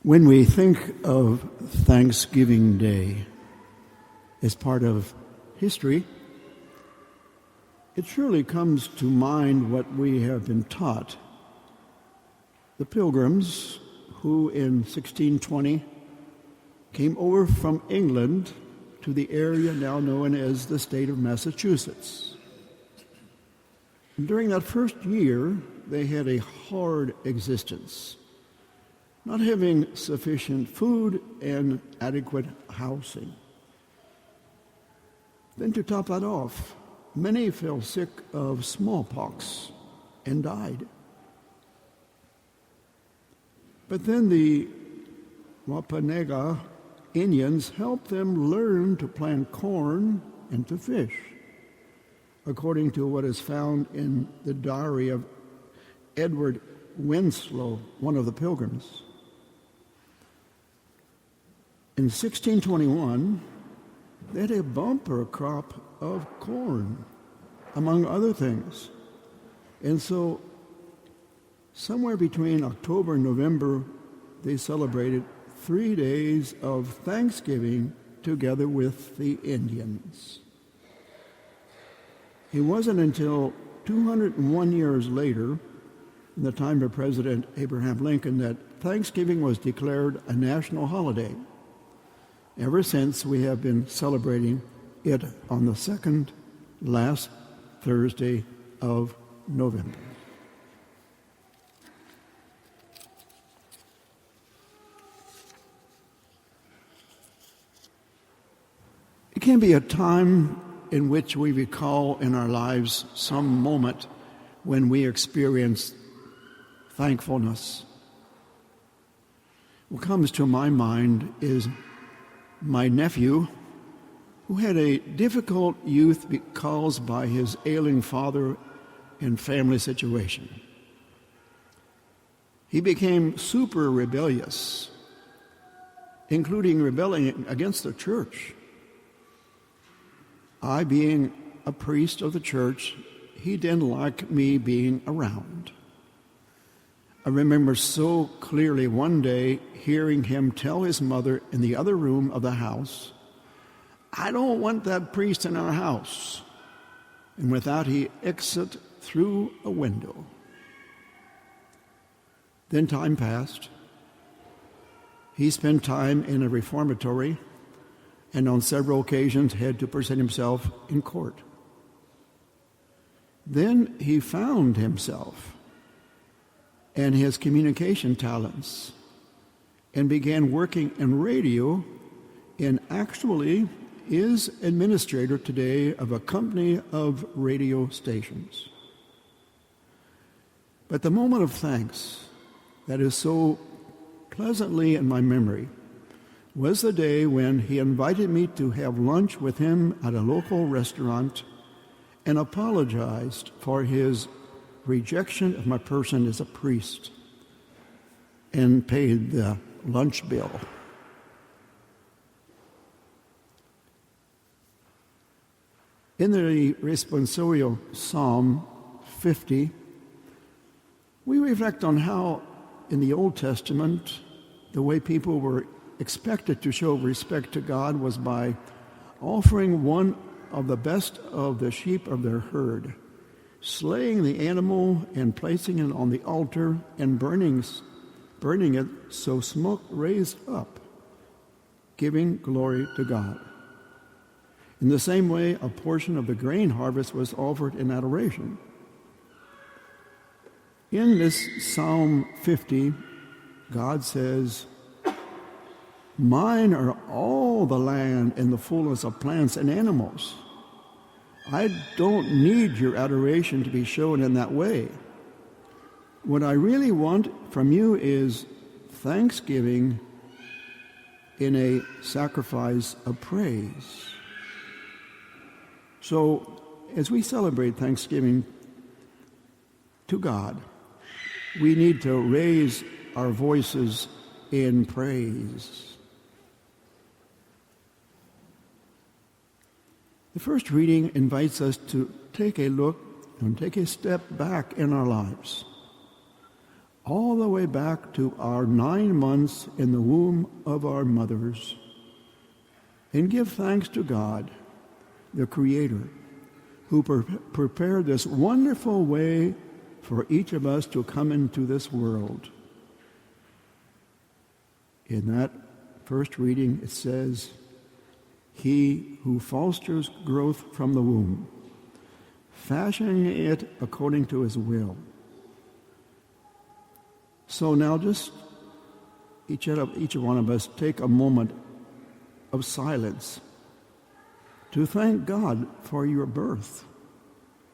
When we think of Thanksgiving Day as part of history, it surely comes to mind what we have been taught. The Pilgrims, who in 1620 came over from England to the area now known as the state of Massachusetts. And during that first year, they had a hard existence, not having sufficient food and adequate housing. Then to top that off, many fell sick of smallpox and died. But then the Wampanoag Indians helped them learn to plant corn and to fish, according to what is found in the diary of Edward Winslow, one of the Pilgrims. In 1621, they had a bumper crop of corn, among other things. And so, somewhere between October and November, they celebrated 3 days of Thanksgiving together with the Indians. It wasn't until 201 years later, in the time of President Abraham Lincoln, that Thanksgiving was declared a national holiday. Ever since, we have been celebrating it on the second last Thursday of November. It can be a time in which we recall in our lives some moment when we experience thankfulness. What comes to my mind is my nephew, who had a difficult youth caused by his ailing father and family situation. He became super rebellious, including rebelling against the church. I, being a priest of the church, he didn't like me being around. I remember so clearly one day hearing him tell his mother in the other room of the house, "I don't want that priest in our house." And with that, he exited through a window. Then time passed. He spent time in a reformatory and on several occasions had to present himself in court. Then he found himself and his communication talents and began working in radio, and actually is administrator today of a company of radio stations. But the moment of thanks that is so pleasantly in my memory was the day when he invited me to have lunch with him at a local restaurant and apologized for his rejection of my person as a priest and paid the lunch bill. In the responsorial Psalm 50, we reflect on how in the Old Testament the way people were expected to show respect to God was by offering one of the best of the sheep of their herd, slaying the animal and placing it on the altar and burning it so smoke raised up, giving glory to God. In the same way, a portion of the grain harvest was offered in adoration. In this Psalm 50, God says, "Mine are all the land and the fullness of plants and animals." I don't need your adoration to be shown in that way. What I really want from you is thanksgiving in a sacrifice of praise. So, as we celebrate Thanksgiving to God, we need to raise our voices in praise. The first reading invites us to take a look and take a step back in our lives. all the way back to our 9 months in the womb of our mothers, and give thanks to God, the Creator, who prepared this wonderful way for each of us to come into this world. In that first reading, it says, He who fosters growth from the womb, fashioning it according to His will. So now just each one of us take a moment of silence to thank God for your birth.